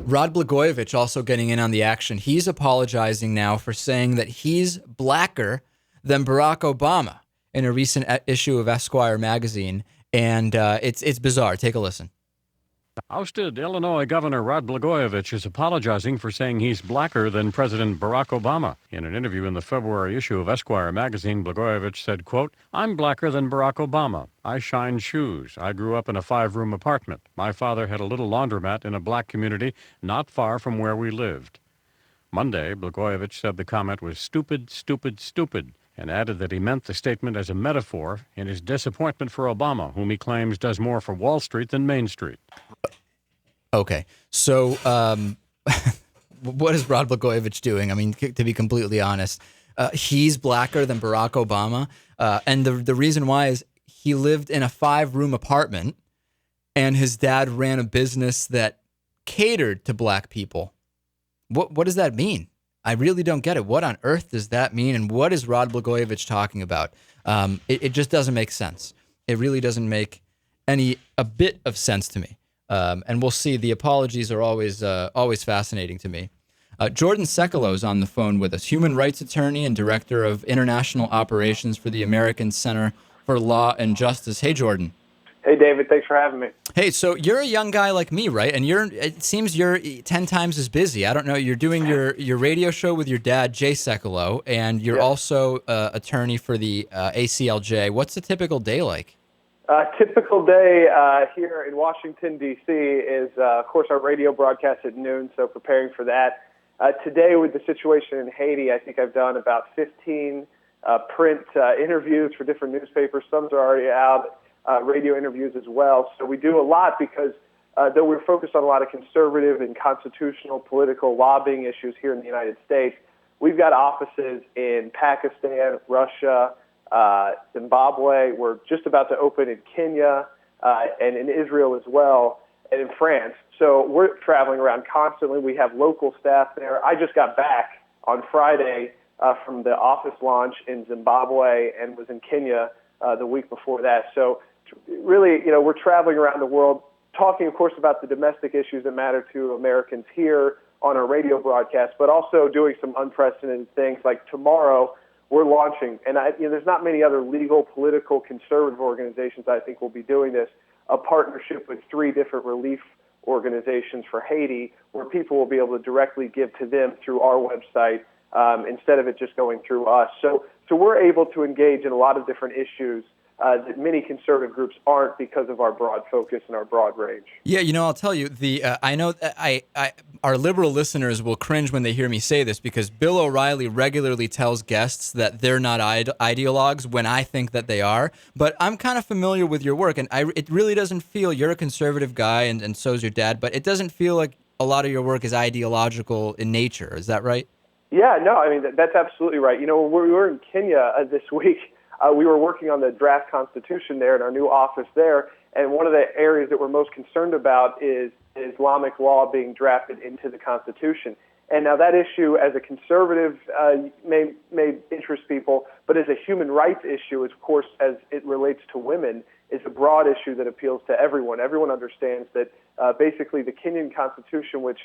Rod Blagojevich also getting in on the action. He's apologizing now for saying that he's blacker than Barack Obama in a recent issue of Esquire magazine, and it's bizarre. Take a listen. Ousted Illinois Governor Rod Blagojevich is apologizing for saying he's blacker than President Barack Obama. In an interview in the February issue of Esquire magazine, Blagojevich said, quote, "I'm blacker than Barack Obama. I shine shoes. I grew up in a 5-room apartment. My father had a little laundromat in a black community not far from where we lived." Monday, Blagojevich said the comment was stupid, stupid, stupid, and added that he meant the statement as a metaphor in his disappointment for Obama, whom he claims does more for Wall Street than Main Street. Okay, so what is Rod Blagojevich doing? I mean, to be completely honest, he's blacker than Barack Obama, and the reason why is he lived in a 5-room apartment, and his dad ran a business that catered to black people. What does that mean? I really don't get it. What on earth does that mean, and what is Rod Blagojevich talking about? It just doesn't make sense. It really doesn't make a bit of sense to me. And we'll see. The apologies are always fascinating to me. Jordan Sekulow is on the phone with us, human rights attorney and director of international operations for the American Center for Law and Justice. Hey, Jordan. Hey, David. Thanks for having me. Hey, so you're a young guy like me, right? And it seems you're 10 times as busy. I don't know. You're doing your radio show with your dad, Jay Sekulow, and you're also attorney for the ACLJ. What's a typical day like? Typical day here in Washington, D.C. is, of course, our radio broadcast at noon, so preparing for that. Today, with the situation in Haiti, I think I've done about 15 print interviews for different newspapers. Some are already out, radio interviews as well. So we do a lot because, though we're focused on a lot of conservative and constitutional political lobbying issues here in the United States, we've got offices in Pakistan, Russia, Zimbabwe. We're just about to open in Kenya and in Israel as well, and in France. So we're traveling around constantly. We have local staff there. I just got back on Friday from the office launch in Zimbabwe and was in Kenya the week before that. So really, we're traveling around the world, talking, of course, about the domestic issues that matter to Americans here on our radio broadcast, but also doing some unprecedented things like tomorrow. We're launching, and there's not many other legal, political, conservative organizations I think will be doing this, a partnership with 3 different relief organizations for Haiti where people will be able to directly give to them through our website instead of it just going through us. So we're able to engage in a lot of different issues that many conservative groups aren't because of our broad focus and our broad range. Yeah, I'll tell you, I know our liberal listeners will cringe when they hear me say this because Bill O'Reilly regularly tells guests that they're not ideologues when I think that they are. But I'm kind of familiar with your work, and it really doesn't feel, you're a conservative guy, and so's your dad, but it doesn't feel like a lot of your work is ideological in nature. Is that right? Yeah, no, I mean, that's absolutely right. When we were in Kenya this week, we were working on the draft constitution there in our new office there, and one of the areas that we're most concerned about is Islamic law being drafted into the Constitution. And now that issue, as a conservative, may interest people, but as a human rights issue, of course, as it relates to women, is a broad issue that appeals to everyone. Everyone understands that basically the Kenyan Constitution, which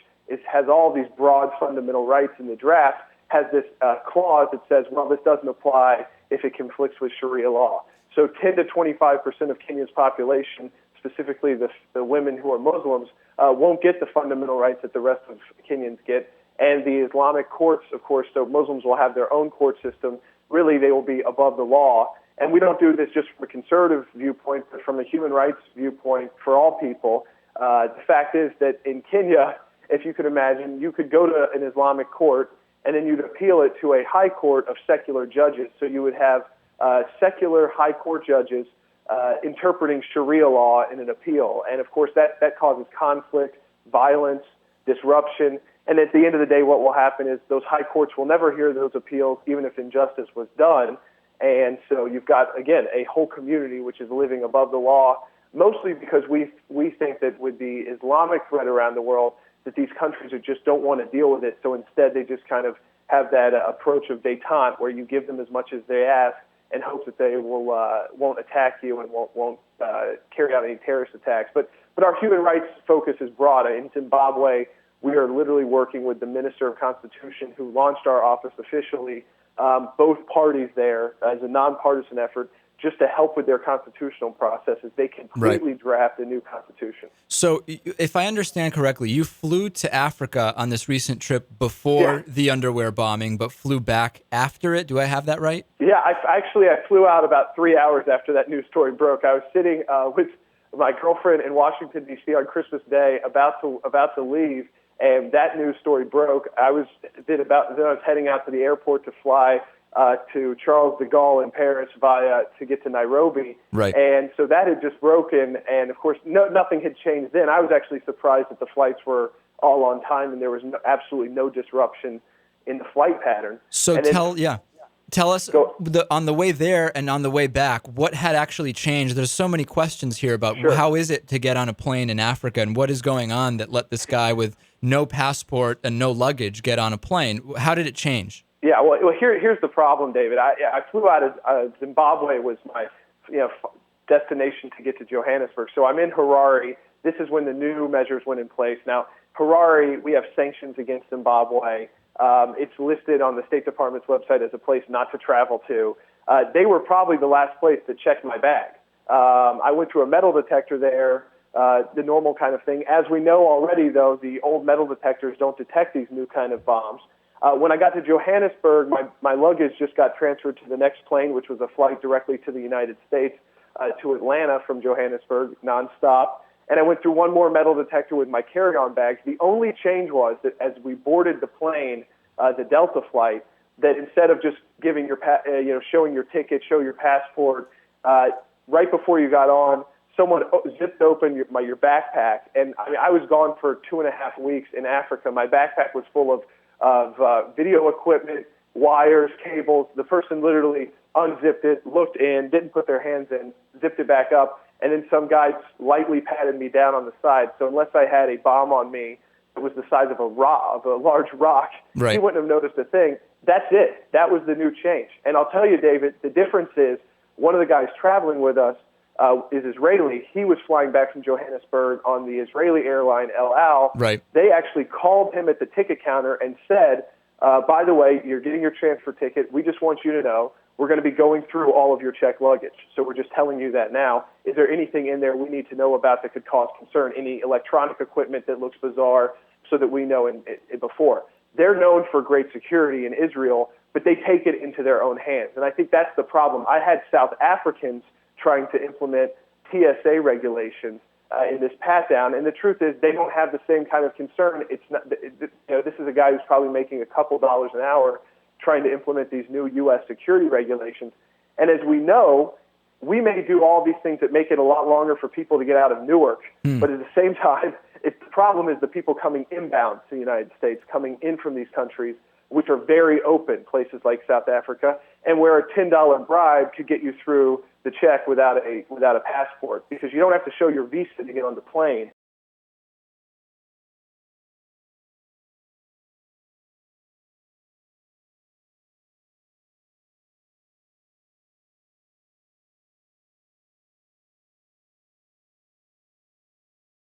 has all these broad fundamental rights in the draft, has this clause that says, well, this doesn't apply if it conflicts with Sharia law. So 10 to 25% of Kenya's population, specifically the women who are Muslims, won't get the fundamental rights that the rest of Kenyans get. And the Islamic courts, of course, so Muslims will have their own court system. Really, they will be above the law. And we don't do this just from a conservative viewpoint, but from a human rights viewpoint for all people. The fact is that in Kenya, if you could imagine, you could go to an Islamic court and then you'd appeal it to a high court of secular judges. So you would have secular high court judges interpreting Sharia law in an appeal. And, of course, that causes conflict, violence, disruption. And at the end of the day, what will happen is those high courts will never hear those appeals, even if injustice was done. And so you've got, again, a whole community which is living above the law, mostly because we think that with the Islamic threat around the world, that these countries just don't want to deal with it. So instead, they just kind of have that approach of détente, where you give them as much as they ask and hope that they won't attack you and won't carry out any terrorist attacks. But our human rights focus is broad. In Zimbabwe, We are literally working with the Minister of Constitution, who launched our office officially, both parties there as a nonpartisan effort, just to help with their constitutional process as they completely draft a new constitution. So if I understand correctly, you flew to Africa on this recent trip before the underwear bombing, but flew back after it. Do I have that right? Yeah, I flew out about 3 hours after that news story broke. I was sitting with my girlfriend in Washington, D.C. on Christmas Day, about to leave, and that news story broke. I was heading out to the airport to fly to Charles de Gaulle in Paris to get to Nairobi. Right. And so that had just broken, and of course nothing had changed then. I was actually surprised that the flights were all on time and there was absolutely no disruption in the flight pattern. So tell us on the way there and on the way back, what had actually changed? There's so many questions here about how is it to get on a plane in Africa, and what is going on that let this guy with no passport and no luggage get on a plane? How did it change? Yeah, well, here's the problem, David. I flew out of Zimbabwe was my destination to get to Johannesburg. So I'm in Harare. This is when the new measures went in place. Now, Harare, we have sanctions against Zimbabwe. It's listed on the State Department's website as a place not to travel to. They were probably the last place to check my bag. I went through a metal detector there, the normal kind of thing. As we know already, though, the old metal detectors don't detect these new kind of bombs. When I got to Johannesburg, my luggage just got transferred to the next plane, which was a flight directly to the United States, to Atlanta from Johannesburg, nonstop. And I went through one more metal detector with my carry-on bags. The only change was that as we boarded the plane, the Delta flight, that instead of just giving showing your ticket, show your passport, right before you got on, someone zipped open your backpack. And I was gone for 2.5 weeks in Africa. My backpack was full of video equipment, wires, cables. The person literally unzipped it, looked in, didn't put their hands in, zipped it back up, and then some guy lightly patted me down on the side. So unless I had a bomb on me, it was the size of a large rock, he wouldn't have noticed a thing. That's it. That was the new change. And I'll tell you, David, the difference is one of the guys traveling with us is Israeli. He was flying back from Johannesburg on the Israeli airline El Al. Right. They actually called him at the ticket counter and said, by the way, you're getting your transfer ticket. We just want you to know we're going to be going through all of your checked luggage. So we're just telling you that now. Is there anything in there we need to know about that could cause concern? Any electronic equipment that looks bizarre, so that we know it before? They're known for great security in Israel, but they take it into their own hands. And I think that's the problem. I had South Africans trying to implement TSA regulations in this pat-down, and the truth is they don't have the same kind of concern. It's not, this is a guy who's probably making a couple dollars an hour trying to implement these new U.S. security regulations. And as we know, we may do all these things that make it a lot longer for people to get out of Newark, but at the same time, the problem is the people coming inbound to the United States, coming in from these countries, which are very open, places like South Africa, and where a $10 bribe could get you through the check without a passport, because you don't have to show your visa to get on the plane.